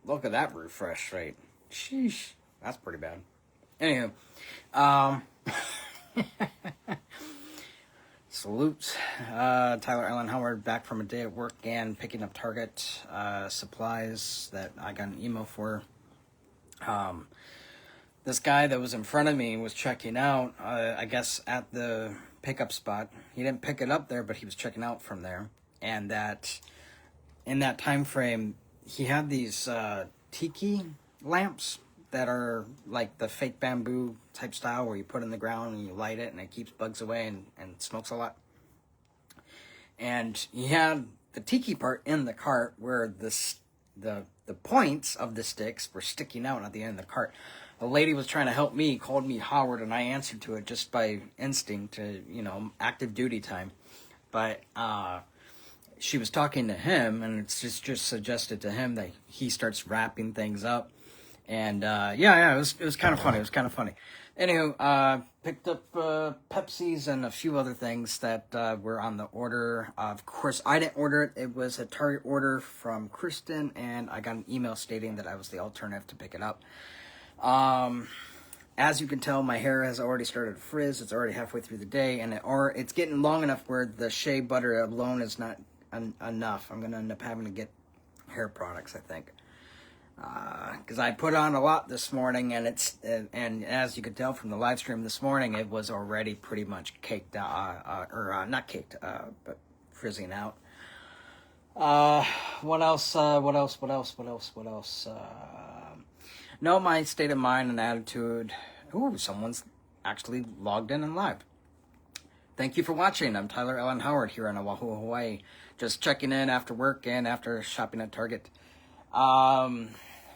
look at that refresh rate. Sheesh, that's pretty bad. Anywho, um, salute. Tyler Allen Howard back from a day at work and picking up Target supplies that I got an email for. This guy that was in front of me was checking out, I guess, at the pickup spot. He didn't pick it up there, but he was checking out from there. And that, in that time frame, he had these tiki lamps that are like the fake bamboo type style where you put in the ground and you light it and it keeps bugs away and smokes a lot. And he had the tiki part in the cart where the points of the sticks were sticking out at the end of the cart. A lady was trying to help me, called me Howard, and I answered to it just by instinct, active duty time. But she was talking to him, and it's just suggested to him that he starts wrapping things up. And it was kind of funny. It was kind of funny. Anywho, picked up Pepsis and a few other things that were on the order. Of course, I didn't order it. It was a Target order from Kristen, and I got an email stating that I was the alternative to pick it up. As you can tell, my hair has already started to frizz. It's already halfway through the day, and it's getting long enough where the shea butter alone is not enough. I'm going to end up having to get hair products, I think. Because I put on a lot this morning, and and as you could tell from the live stream this morning, it was already pretty much caked out, not caked, but frizzing out. What else? No, my state of mind and attitude. Ooh, someone's actually logged in and live. Thank you for watching. I'm Tyler Allen Howard here in Oahu, Hawaii. Just checking in after work and after shopping at Target.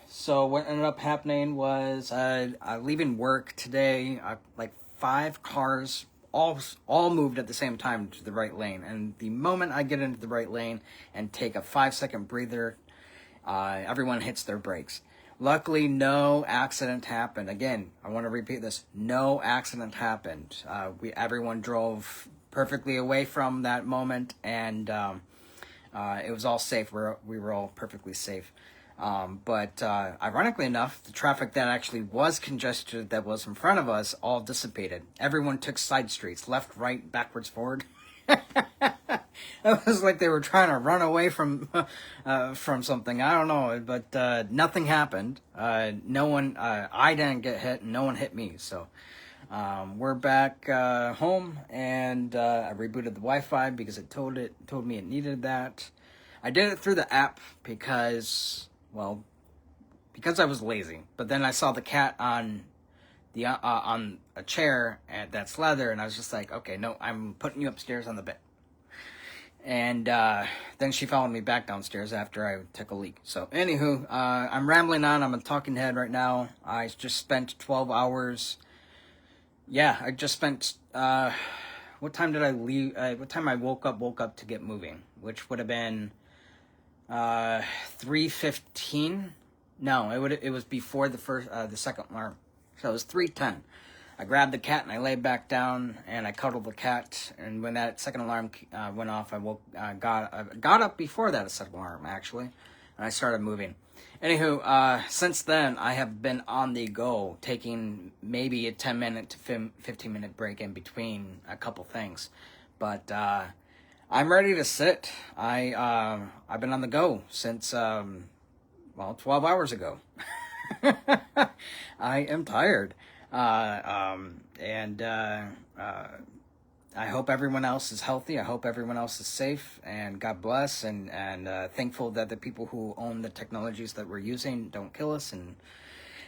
So what ended up happening was leaving work today, like 5 cars all moved at the same time to the right lane. And the moment I get into the right lane and take a 5-second breather, everyone hits their brakes. Luckily, no accident happened. Again, I want to repeat this. No accident happened. Everyone drove perfectly away from that moment, and it was all safe. We were all perfectly safe. But ironically enough, the traffic that actually was congested that was in front of us all dissipated. Everyone took side streets, left, right, backwards, forward. It was like they were trying to run away from something. I don't know, but nothing happened. No one, I didn't get hit, and no one hit me. So we're back home, and I rebooted the Wi-Fi because it told me it needed that. I did it through the app because I was lazy. But then I saw the cat on a chair that's leather, and I was just like, okay, no, I'm putting you upstairs on the bed. And then she followed me back downstairs after I took a leak. So, anywho, I'm rambling on. I'm a talking head right now. I just spent 12 hours. Yeah, I just spent. What time did I leave? What time I woke up to get moving, which would have been 3:15. No, it was before the second alarm. So it was 3:10. I grabbed the cat and I laid back down and I cuddled the cat. And when that second alarm went off, I got up before that second alarm actually, and I started moving. Anywho, since then I have been on the go, taking maybe a 10-minute to 15-minute break in between a couple things, but I'm ready to sit. I've been on the go since 12 hours ago. I am tired. I hope everyone else is healthy. I hope everyone else is safe, and God bless, and thankful that the people who own the technologies that we're using don't kill us. And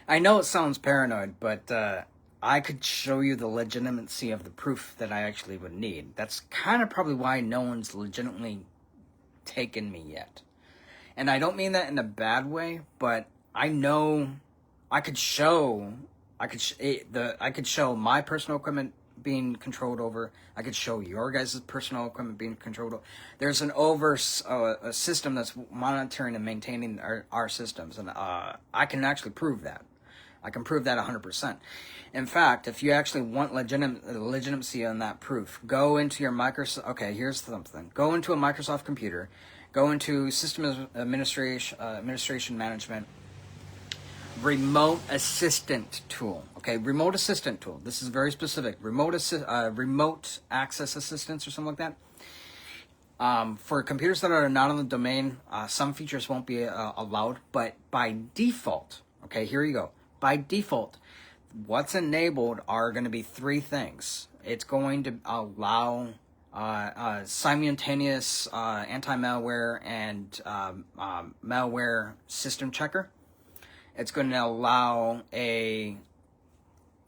I know it sounds paranoid, but I could show you the legitimacy of the proof that I actually would need. That's kind of probably why no one's legitimately taken me yet. And I don't mean that in a bad way, but I know I could show my personal equipment being controlled over. I could show your guys' personal equipment being controlled over. There's a system that's monitoring and maintaining our systems, and I can actually prove that. I can prove that 100%. In fact, if you actually want legitimacy on that proof, go into your Microsoft. Okay, here's something. Go into a Microsoft computer. go into System Administration Management, Remote Assistant Tool. Okay, Remote Assistant Tool. This is very specific. Remote Access Assistance or something like that. For computers that are not on the domain, some features won't be allowed, but by default, okay, here you go. By default, what's enabled are going to be three things. It's going to allow simultaneous anti-malware and malware system checker. It's going to allow a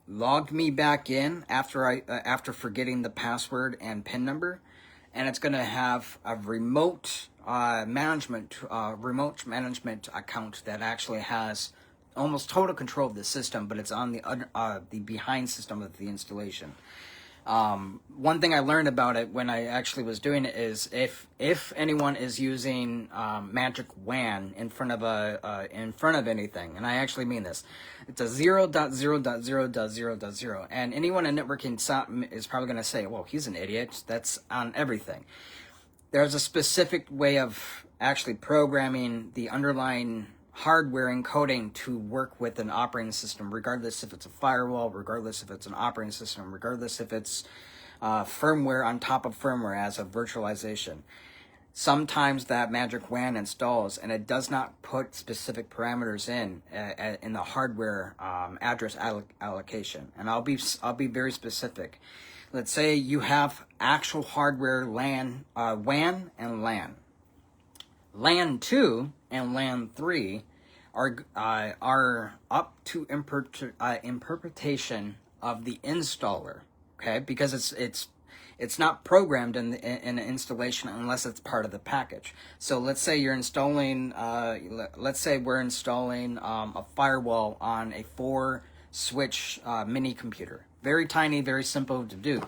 log me back in after forgetting the password and PIN number, and it's going to have a remote management account that actually has almost total control of the system, but it's on the behind system of the installation. One thing I learned about it when I actually was doing it is if anyone is using Magic WAN in front of anything, and I actually mean this, it's a 0.0.0.0.0, and anyone in networking is probably going to say, well, he's an idiot. That's on everything. There's a specific way of actually programming the underlying hardware encoding to work with an operating system, regardless if it's a firewall, regardless if it's an operating system, regardless if it's firmware on top of firmware as a virtualization. Sometimes that Magic WAN installs and it does not put specific parameters in the hardware address allocation. And I'll be very specific. Let's say you have actual hardware WAN and LAN. LAN 2 and LAN 3 are up to interpretation of the installer, okay? Because it's not programmed in an installation unless it's part of the package. So let's say you're installing, let's say we're installing a firewall on a 4-switch mini computer. Very tiny, very simple to do,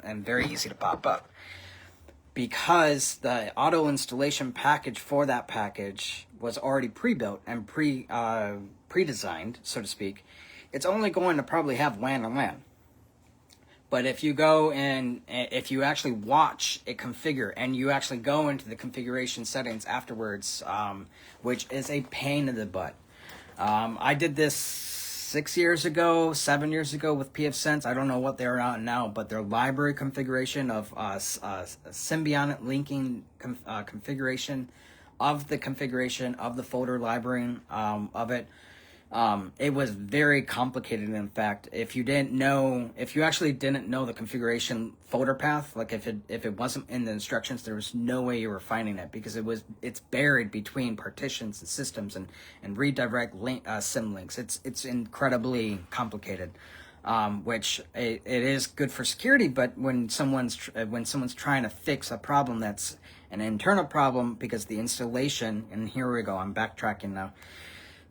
and very easy to pop up. Because the auto installation package for that package was already pre-built and pre-designed, so to speak, it's only going to probably have WAN and LAN. But if you go and if you actually watch it configure and you actually go into the configuration settings afterwards, which is a pain in the butt. I did this 7 years ago with pfSense. I don't know what they're on now, but their library configuration of symbiotic linking configuration of the folder library of it. It was very complicated. In fact, if you actually didn't know the configuration folder path, like if it wasn't in the instructions, there was no way you were finding it because it's buried between partitions and systems and redirect sim links. It's incredibly complicated, which it is good for security, but when someone's trying to fix a problem that's an internal problem because the installation, and here we go, I'm backtracking now.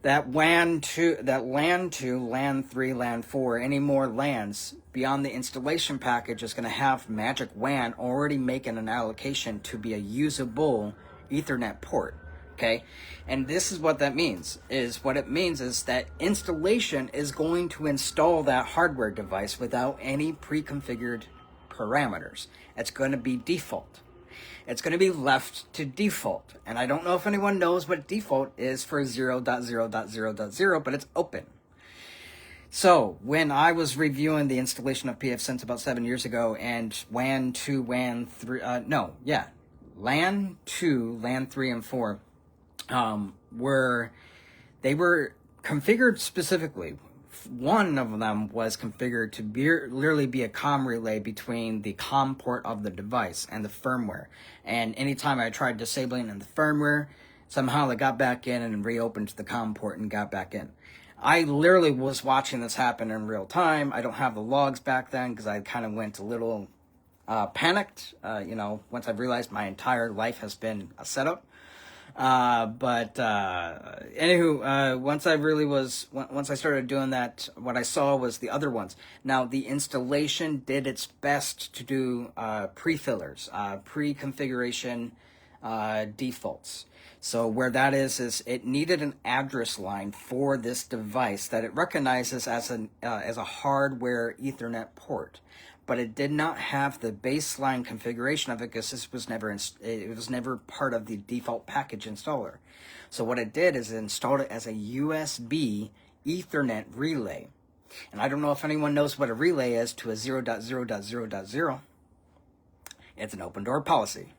That LAN 2, LAN 3, LAN 4, any more LANs beyond the installation package is going to have Magic WAN already making an allocation to be a usable Ethernet port, okay? And this is what that means. What it means is that installation is going to install that hardware device without any pre-configured parameters. It's going to be default. It's going to be left to default. And I don't know if anyone knows what default is for 0.0.0.0, but it's open. So when I was reviewing the installation of pfSense about 7 years ago, and LAN 2, LAN 3, LAN 2, LAN 3, and 4 were configured specifically. One of them was configured to literally be a COM relay between the COM port of the device and the firmware. And anytime I tried disabling in the firmware, somehow it got back in and reopened the COM port and got back in. I literally was watching this happen in real time. I don't have the logs back then because I kind of went a little panicked, once I realized my entire life has been a setup. Anywho, once I started doing that, what I saw was the other ones. Now, the installation did its best to do pre-fillers, pre-configuration defaults. So where that is it needed an address line for this device that it recognizes as a hardware Ethernet port. but it did not have the baseline configuration of it because this was it was never part of the default package installer. So what it did is it installed it as a USB Ethernet relay. And I don't know if anyone knows what a relay is to a 0.0.0.0. It's an open door policy.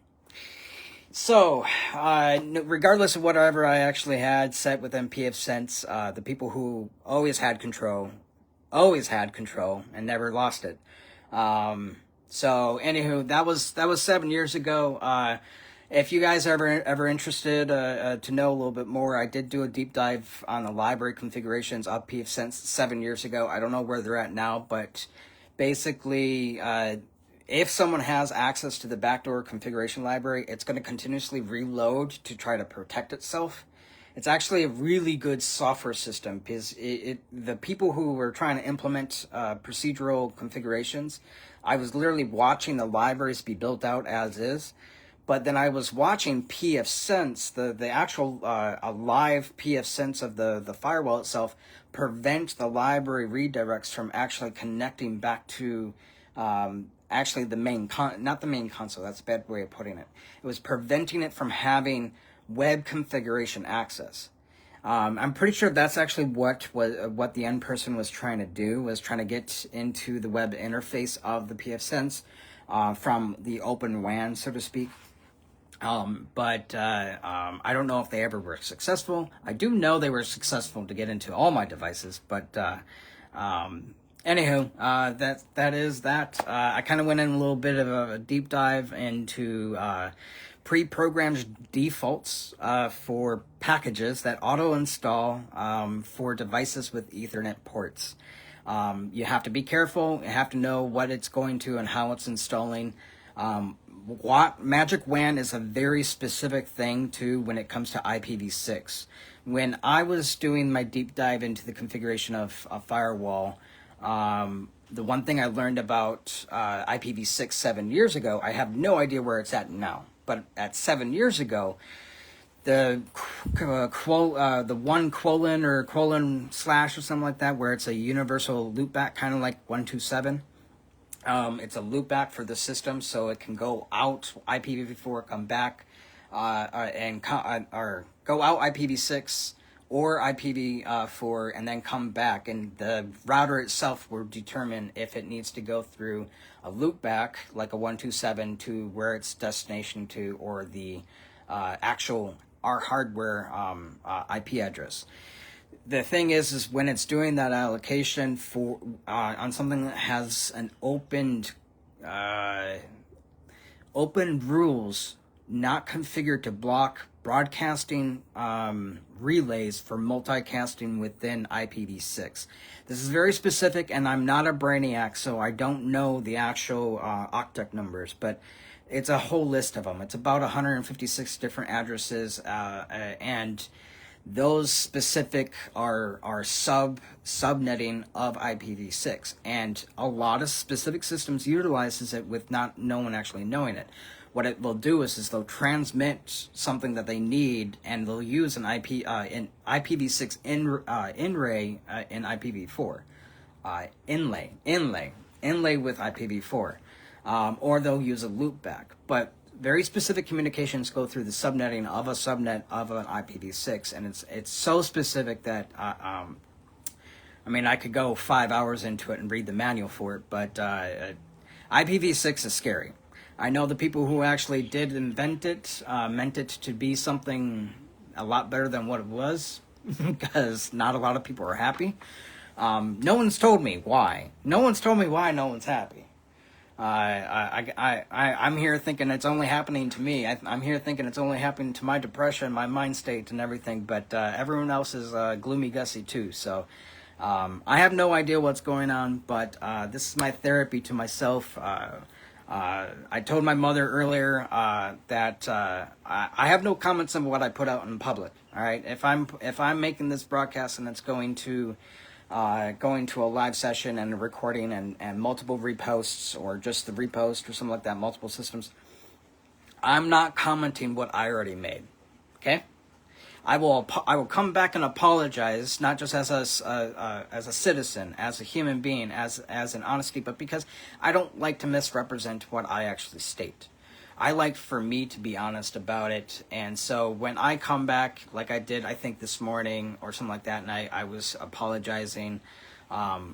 So, regardless of whatever I actually had set within pfSense, the people who always had control, and never lost it. So, anywho, that was 7 years ago. If you guys are ever interested to know a little bit more, I did do a deep dive on the library configurations of pfSense 7 years ago. I don't know where they're at now, but basically, if someone has access to the backdoor configuration library, it's going to continuously reload to try to protect itself. It's actually a really good software system because the people who were trying to implement procedural configurations, I was literally watching the libraries be built out as is. But then I was watching pfSense, the actual a live pfSense of the firewall itself, prevent the library redirects from actually connecting back to actually the main not the main console. That's a bad way of putting it. It was preventing it from having web configuration access. I'm pretty sure that's actually what the end person was trying to do, was trying to get into the web interface of the pfSense from the open WAN, so to speak. But I don't know if they ever were successful. I do know they were successful to get into all my devices, but anywho, that is that. I kind of went in a little bit of a deep dive into pre-programmed defaults for packages that auto-install for devices with Ethernet ports. You have to be careful. You have to know what it's going to and how it's installing. Magic WAN is a very specific thing too when it comes to IPv6. When I was doing my deep dive into the configuration of a firewall, the one thing I learned about IPv6 7 years ago, I have no idea where it's at now. But at 7 years ago, the one colon or colon slash or something like that, where it's a universal loopback, kind of like 127. It's a loopback for the system, so it can go out IPv4, come back, or go out IPv6 or IPv4, and then come back. And the router itself will determine if it needs to go through a loopback, like a 127, to where its destination to, or the actual our hardware IP address. The thing is when it's doing that allocation for on something that has an open rules, not configured to block broadcasting relays for multicasting within IPv6. This is very specific, and I'm not a brainiac, so I don't know the actual octet numbers, but it's a whole list of them. It's about 156 different addresses, and those specific are subnetting of IPv6, and a lot of specific systems utilizes it with no one actually knowing it. What it will do is they'll transmit something that they need, and they'll use an in IPv6 inlay in IPv4 inlay with IPv4, or they'll use a loopback. But very specific communications go through the subnetting of a subnet of an IPv6, and it's so specific that I mean, I could go 5 hours into it and read the manual for it, but IPv6 is scary. I know the people who actually did invent it meant it to be something a lot better than what it was, because not a lot of people are happy. No one's told me why. No one's told me why no one's happy. I'm here thinking it's only happening to me. I'm here thinking it's only happening to my depression, my mind state, and everything. But everyone else is gloomy gussy too. So I have no idea what's going on. But this is my therapy to myself. I told my mother earlier that I have no comments on what I put out in public. All right, if I'm making this broadcast and it's going to a live session and a recording and multiple reposts, or just the repost or something like that, multiple systems, I'm not commenting what I already made. Okay? I will come back and apologize, not just as a citizen, as a human being, as an honesty, but because I don't like to misrepresent what I actually state. I like for me to be honest about it, and so when I come back, like I did, I think this morning or something like that, and I was apologizing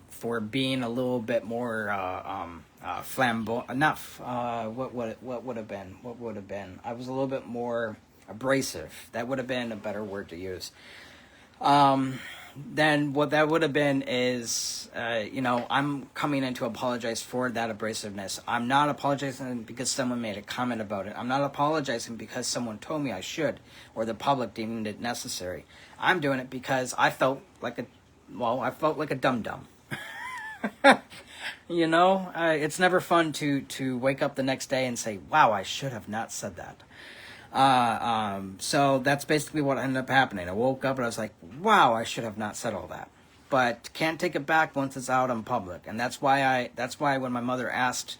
for being a little bit more flamboyant. Not what would have been? What would have been? I was a little bit more abrasive. That would have been a better word to use. Then what that would have been is, I'm coming in to apologize for that abrasiveness. I'm not apologizing because someone made a comment about it. I'm not apologizing because someone told me I should, or the public deemed it necessary. I'm doing it because I felt like a dum-dum. It's never fun to wake up the next day and say, wow, I should have not said that. So that's basically what ended up happening. I woke up and I was like, wow, I should have not said all that. But can't take it back once it's out in public. And that's why when my mother asked,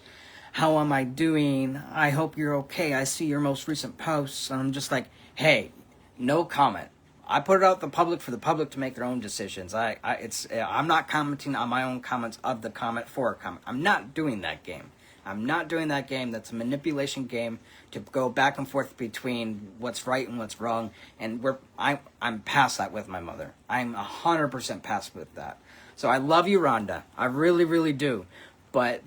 how am I doing? I hope you're okay. I see your most recent posts. And I'm just like, hey, no comment. I put it out to the public for the public to make their own decisions. I'm not commenting on my own comments of the comment for a comment. I'm not doing that game. I'm not doing that game. That's a manipulation game to go back and forth between what's right and what's wrong. And I'm past that with my mother. I'm 100% past with that. So I love you, Rhonda. I really, really do. But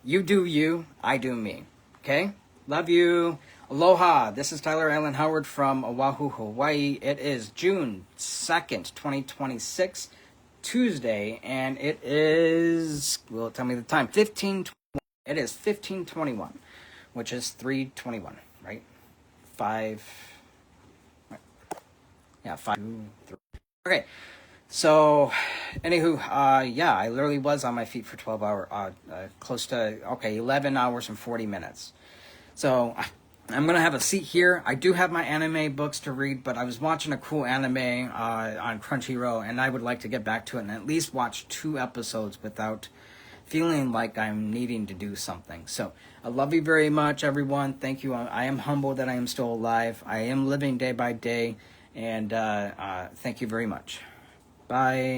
you do you, I do me. Okay? Love you. Aloha. This is Tyler Allen Howard from Oahu, Hawaii. It is June 2nd, 2026, Tuesday, and it is, well, tell me the time, 15:21. It is 15:21, which is 3:21, right? 5, right. Yeah, 5, 2, 3. Okay, so, anywho, I literally was on my feet for 12 hours, close to, 11 hours and 40 minutes. So, I'm going to have a seat here. I do have my anime books to read, but I was watching a cool anime on Crunchyroll, and I would like to get back to it and at least watch 2 episodes without feeling like I'm needing to do something. So, I love you very much, everyone. Thank you. I am humbled that I am still alive. I am living day by day, and thank you very much. Bye.